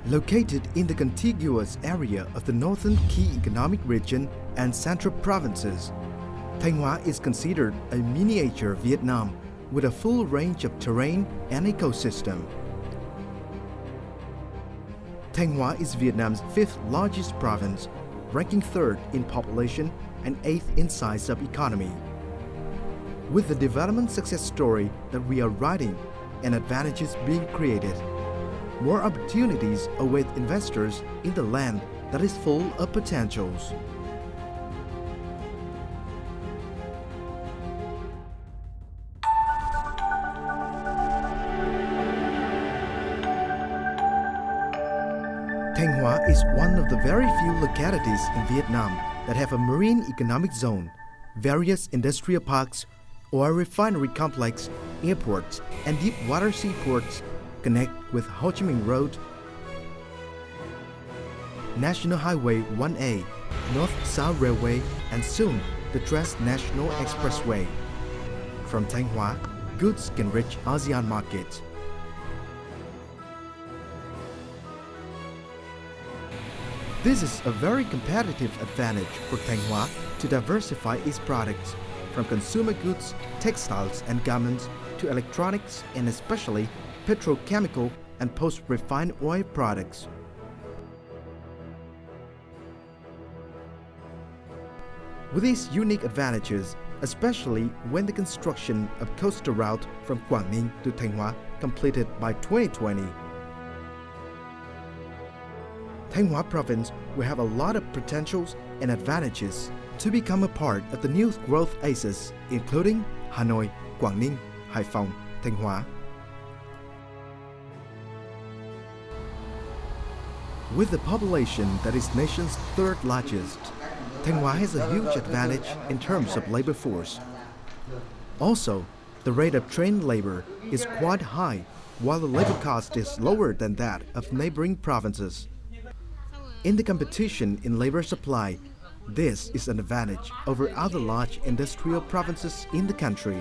Located in the contiguous area of the northern key economic region and central provinces, Thanh Hóa is considered a miniature Vietnam with a full range of terrain and ecosystem. Thanh Hóa is Vietnam's fifth largest province, ranking third in population and eighth in size of economy. With the development success story that we are writing and advantages being created, more opportunities await investors in the land that is full of potentials. Thanh Hóa is one of the very few localities in Vietnam that have a marine economic zone, various industrial parks, oil refinery complex, airports, and deep water seaports connect with Ho Chi Minh Road, National Highway 1A, North-South Railway, and soon the Transnational Expressway. From Thanh Hóa, goods can reach ASEAN markets. This is a very competitive advantage for Thanh Hóa to diversify its products, from consumer goods, textiles and garments to electronics and especially petrochemical and post-refined oil products. With these unique advantages, especially when the construction of coastal route from Quảng Ninh to Thanh Hóa completed by 2020, Thanh Hóa province will have a lot of potentials and advantages to become a part of the new growth aces, including Hanoi, Quảng Ninh, Hải Phòng, Thanh Hóa. With the population that is nation's third largest, Thanh Hóa has a huge advantage in terms of labor force. Also, the rate of trained labor is quite high, while the labor cost is lower than that of neighboring provinces. In the competition in labor supply, this is an advantage over other large industrial provinces in the country.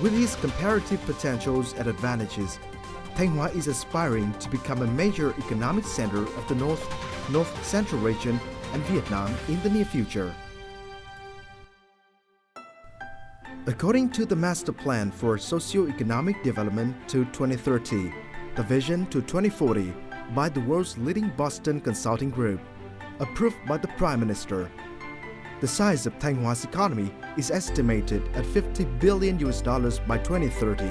With these comparative potentials and advantages, Thanh Hóa is aspiring to become a major economic center of the North Central region and Vietnam in the near future. According to the Master Plan for Socio-Economic Development to 2030, the Vision to 2040 by the world's leading Boston Consulting Group, approved by the Prime Minister, the size of Thanh Hóa economy is estimated at $50 billion by 2030.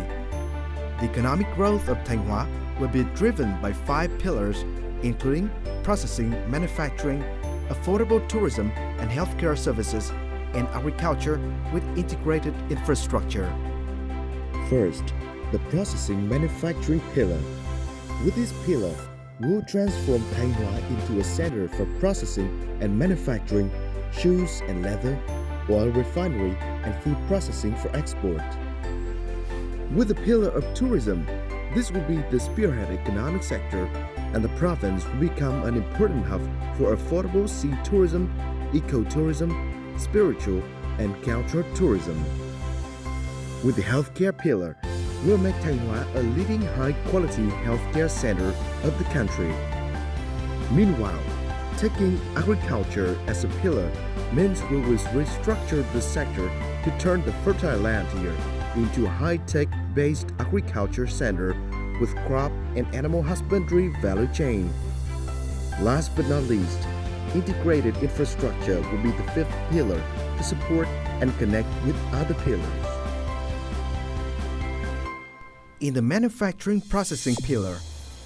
The economic growth of Thanh Hóa will be driven by 5 pillars, including processing, manufacturing, affordable tourism and healthcare services, and agriculture with integrated infrastructure. First, the processing manufacturing pillar. With this pillar, we'll transform Thanh Hóa into a center for processing and manufacturing shoes and leather, oil refinery, and food processing for export. With the pillar of tourism, this will be the spearhead economic sector, and the province will become an important hub for affordable sea tourism, ecotourism, spiritual, and cultural tourism. With the healthcare pillar, we'll make Thanh Hóa a leading high-quality healthcare center of the country. Meanwhile, taking agriculture as a pillar means we will restructure the sector to turn the fertile land here into a high-tech based agriculture center with crop and animal husbandry value chain. Last but not least, integrated infrastructure will be the fifth pillar to support and connect with other pillars. In the manufacturing processing pillar,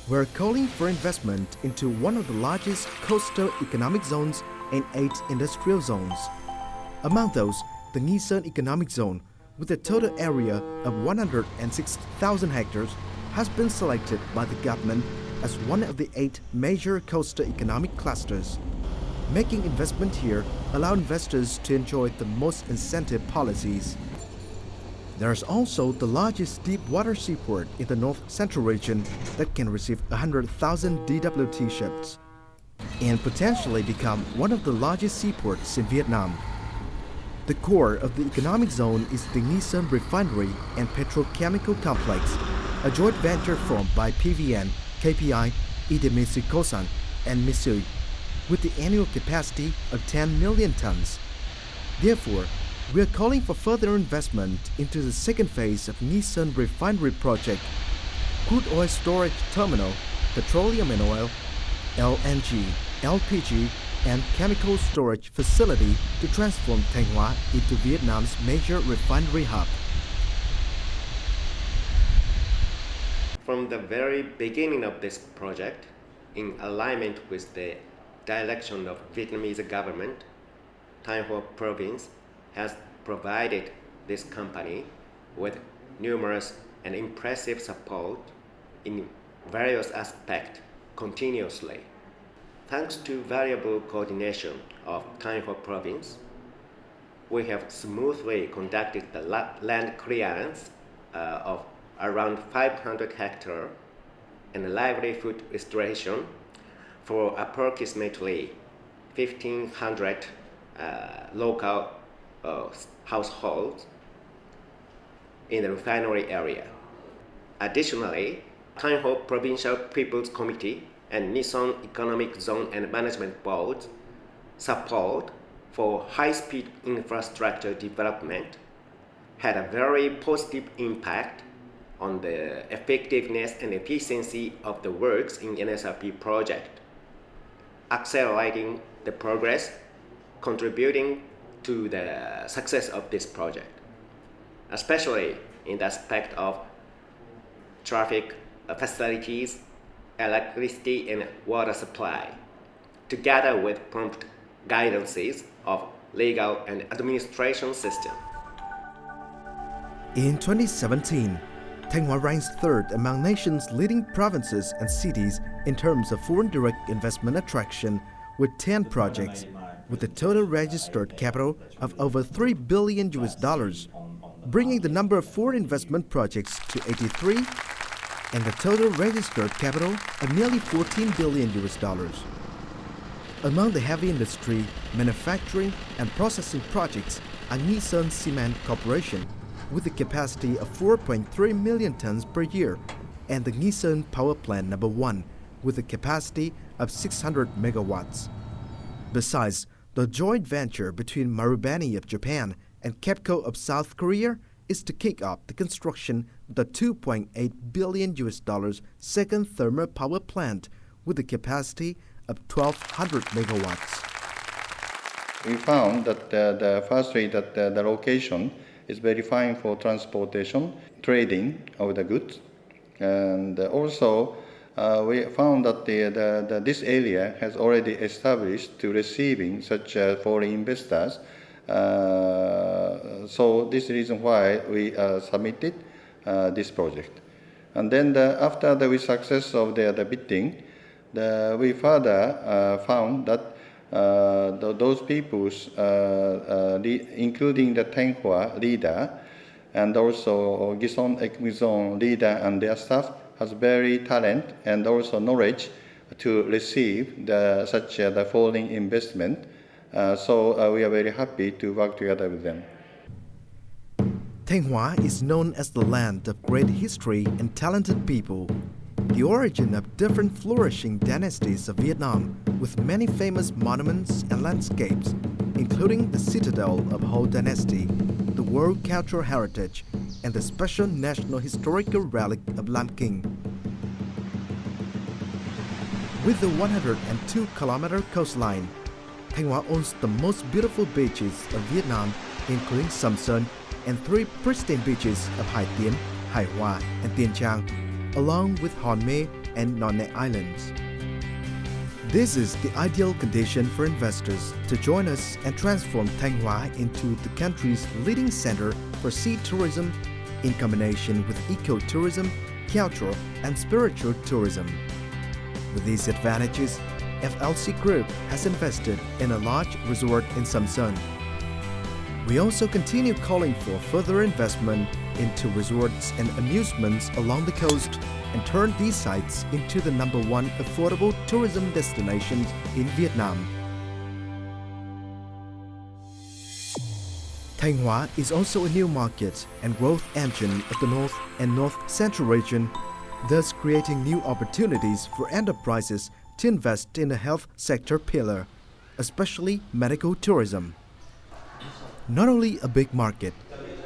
we're calling for investment into one of the largest coastal economic zones and 8 industrial zones. Among those, the Nghi Sơn Economic Zone, with a total area of 106,000 hectares, has been selected by the government as one of the 8 major coastal economic clusters. Making investment here allows investors to enjoy the most incentive policies. There is also the largest deep water seaport in the North Central region that can receive 100,000 DWT ships and potentially become one of the largest seaports in Vietnam. The core of the economic zone is the Nghi Sơn Refinery and Petrochemical Complex, a joint venture formed by PVN, KPI, Idemitsikosan, and Misui, with the annual capacity of 10 million tons. Therefore, we are calling for further investment into the second phase of Nghi Refinery Project, crude oil storage terminal, petroleum and oil, LNG, LPG, and chemical storage facility to transform Thanh Hóa into Vietnam's major refinery hub. From the very beginning of this project, in alignment with the direction of Vietnamese government, Thanh Hóa province has provided this company with numerous and impressive support in various aspects continuously. Thanks to variable coordination of Thanh Hóa province, we have smoothly conducted the land clearance of around 500 hectares and livelihood restoration for approximately 1,500 local households in the refinery area. Additionally, Thanh Hóa Provincial People's Committee and Nissan Economic Zone and Management Board support for high-speed infrastructure development had a very positive impact on the effectiveness and efficiency of the works in NSRP project, accelerating the progress, contributing to the success of this project, especially in the aspect of traffic facilities, electricity and water supply, together with prompt guidances of legal and administration system. In 2017, Thanh Hóa ranks third among nation's leading provinces and cities in terms of foreign direct investment attraction with 10 projects, with a total registered capital of over $3 billion, bringing the number of foreign investment projects to 83 and the total registered capital of nearly $14 billion. Among the heavy industry, manufacturing and processing projects are Nghi Cement Corporation, with a capacity of 4.3 million tons per year, and the Nghi Power Plant No. 1, with a capacity of 600 megawatts. Besides, the joint venture between Marubeni of Japan and KEPCO of South Korea is to kick off the construction of the $2.8 billion second thermal power plant with a capacity of 1,200 megawatts. We found that firstly that the location is very fine for transportation, trading of the goods, and also we found that this area has already established to receiving such foreign investors. So this is the reason why we submitted this project. And then after the success of the bidding, we further found that those peoples, including the Thanh Hóa leader and also Gison Ekmizon leader and their staff, has very talent and also knowledge to receive such the foreign investment. So we are very happy to work together with them. Thanh Hóa is known as the land of great history and talented people, the origin of different flourishing dynasties of Vietnam, with many famous monuments and landscapes, including the citadel of Ho Dynasty, the World Cultural Heritage, and the special national historical relic of Lam Kinh. With the 102-kilometer coastline, Thanh Hóa owns the most beautiful beaches of Vietnam, including Sầm Sơn, and 3 pristine beaches of Hải Tiến, Hải Hòa, and Tiên Trang, along with Hòn Mê and Non Nẹ Islands. This is the ideal condition for investors to join us and transform Thanh Hóa into the country's leading center for sea tourism in combination with ecotourism, cultural and spiritual tourism. With these advantages, FLC Group has invested in a large resort in Sầm Sơn. We also continue calling for further investment into resorts and amusements along the coast and turn these sites into the #1 affordable tourism destinations in Vietnam. Thanh Hóa is also a new market and growth engine of the North and North Central region, thus creating new opportunities for enterprises to invest in the health sector pillar, especially medical tourism. Not only a big market,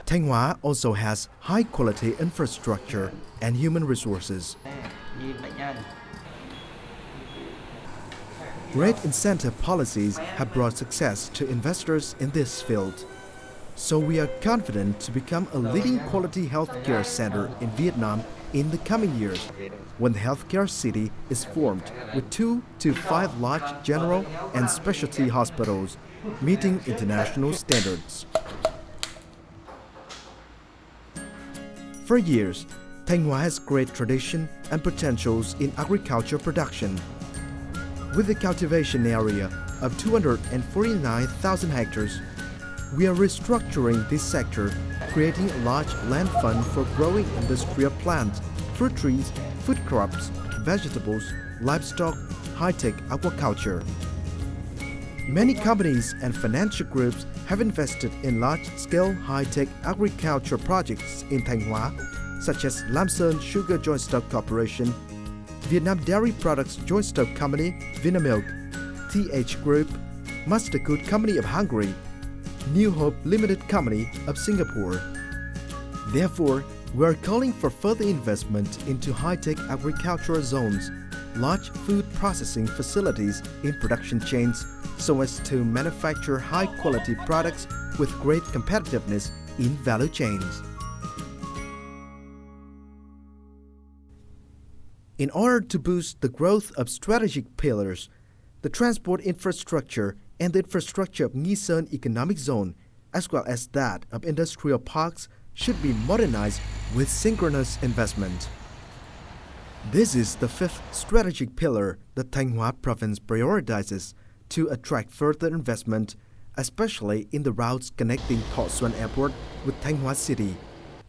Thanh Hóa also has high-quality infrastructure and human resources. Great incentive policies have brought success to investors in this field. So we are confident to become a leading quality healthcare center in Vietnam in the coming years, when the healthcare city is formed with 2 to 5 large general and specialty hospitals, meeting international standards. For years, Thanh Hóa has great tradition and potentials in agriculture production. With a cultivation area of 249,000 hectares, we are restructuring this sector, creating a large land fund for growing industrial plants, fruit trees, food crops, vegetables, livestock, high-tech aquaculture. Many companies and financial groups have invested in large-scale high-tech agriculture projects in Thanh Hóa, such as Lam Sơn Sugar Joint Stock Corporation, Vietnam Dairy Products Joint Stock Company Vinamilk, TH Group, Mastercoot Company of Hungary, New Hope Limited Company of Singapore. Therefore, we are calling for further investment into high-tech agricultural zones, large food processing facilities in production chains, so as to manufacture high-quality products with great competitiveness in value chains. In order to boost the growth of strategic pillars, the transport infrastructure and the infrastructure of Nghi Sơn Economic Zone, as well as that of industrial parks, should be modernized with synchronous investment. This is the 5th strategic pillar that Thanh Hóa Province prioritizes to attract further investment, especially in the routes connecting Thọ Xuân Airport with Thanh Hóa City,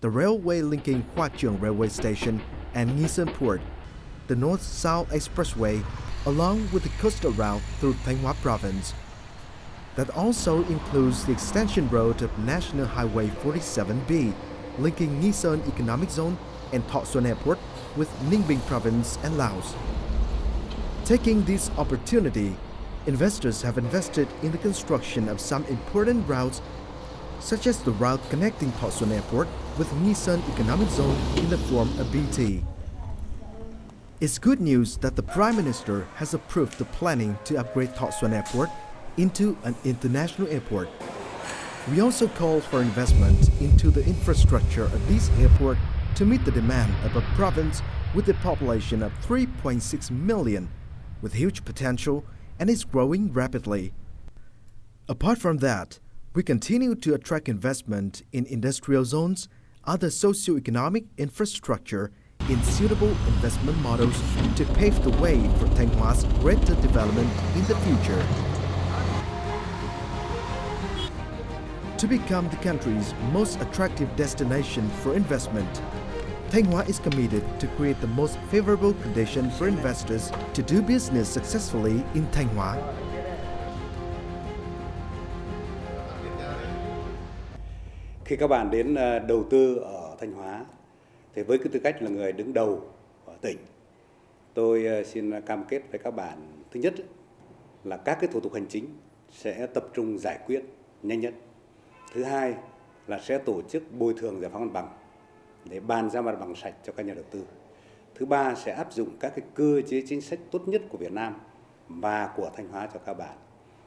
the railway linking Hoa Chuông Railway Station and Nghi Sơn Port, the North-South Expressway, along with the coastal route through Thanh Hóa Province. That also includes the extension road of National Highway 47B, linking Nghi Sơn Economic Zone and Thọ Xuân Airport with Ninh Bình Province and Laos. Taking this opportunity, investors have invested in the construction of some important routes, such as the route connecting Thọ Xuân Airport with Nghi Sơn Economic Zone in the form of BT. It's good news that the Prime Minister has approved the planning to upgrade Thọ Xuân Airport into an international airport. We also call for investment into the infrastructure of this airport to meet the demand of a province with a population of 3.6 million, with huge potential and is growing rapidly. Apart from that, we continue to attract investment in industrial zones, other socio-economic infrastructure, in suitable investment models to pave the way for Thanh Hóa greater development in the future. To become the country's most attractive destination for investment, Thanh Hóa is committed to create the most favorable condition for investors to do business successfully in Thanh Hóa. Khi các bạn đến đầu tư ở Thanh Hóa, thì với cái tư cách là người đứng đầu ở tỉnh, tôi xin cam kết với các bạn, thứ nhất là các cái thủ tục hành chính sẽ tập trung giải quyết nhanh nhất. Thứ hai là sẽ tổ chức bồi thường giải phóng mặt bằng để bàn ra mặt bằng sạch cho các nhà đầu tư. Thứ ba sẽ áp dụng các cái cơ chế chính sách tốt nhất của Việt Nam và của Thanh Hóa cho các bạn.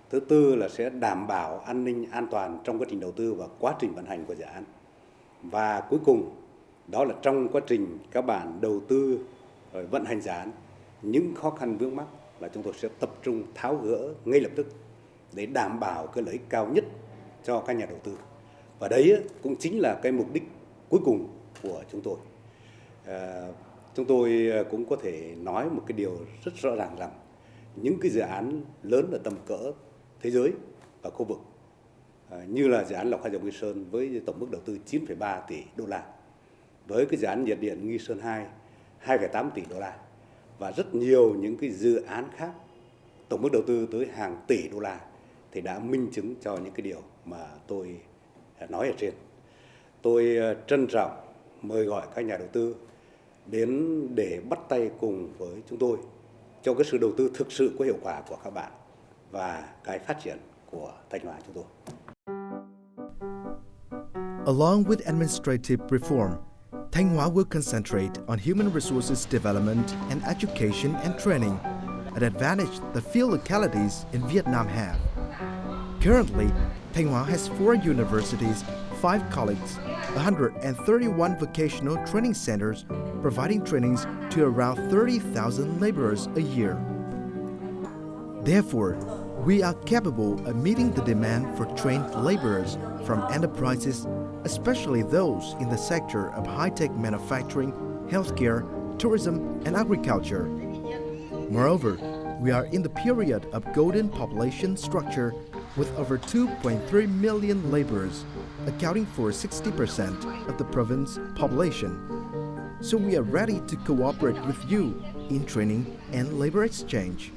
Thứ tư là sẽ đảm bảo an ninh an toàn trong quá trình đầu tư và quá trình vận hành của dự án. Và cuối cùng đó là trong quá trình các bạn đầu tư rồi vận hành dự án, những khó khăn vướng mắc là chúng tôi sẽ tập trung tháo gỡ ngay lập tức để đảm bảo cái lợi ích cao nhất cho các nhà đầu tư. Và đấy cũng chính là cái mục đích cuối cùng của chúng tôi. Chúng tôi cũng có thể nói một cái điều rất rõ ràng rằng những cái dự án lớn ở tầm cỡ thế giới và khu vực như là dự án lọc hóa dầu Nghi Sơn với tổng mức đầu tư 9,3 tỷ đô la, với cái dự án nhiệt điện Nghi Sơn 2 2,8 tỷ đô la và rất nhiều những cái dự án khác tổng mức đầu tư tới hàng tỷ đô la thì đã minh chứng cho những cái điều mà tôi nói ở trên. Tôi trân trọng mời gọi các nhà đầu tư đến để bắt tay cùng với chúng tôi trong cái sự đầu tư thực sự có hiệu quả của các bạn và cái phát triển của Thanh Hóa chúng tôi. Along with administrative reform, Thanh Hóa will concentrate on human resources development and education and training, an advantage that few localities in Vietnam have. Currently, Thanh Hóa has 4 universities, 5 colleges, 131 vocational training centers providing trainings to around 30,000 laborers a year. Therefore, we are capable of meeting the demand for trained laborers from enterprises, especially those in the sector of high-tech manufacturing, healthcare, tourism, and agriculture. Moreover, we are in the period of golden population structure with over 2.3 million laborers, accounting for 60% of the province population. So we are ready to cooperate with you in training and labor exchange.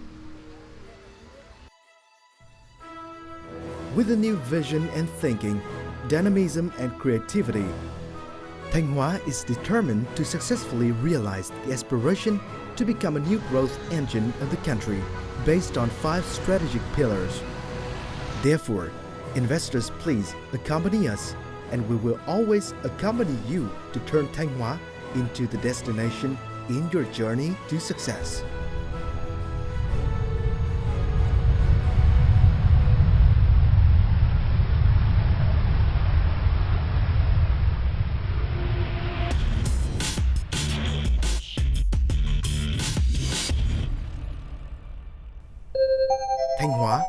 With a new vision and thinking, dynamism and creativity, Thanh Hóa is determined to successfully realize the aspiration to become a new growth engine of the country based on 5 strategic pillars. Therefore, investors, please accompany us, and we will always accompany you to turn Thanh Hóa into the destination in your journey to success. Thanh Hóa,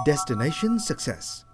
destination success.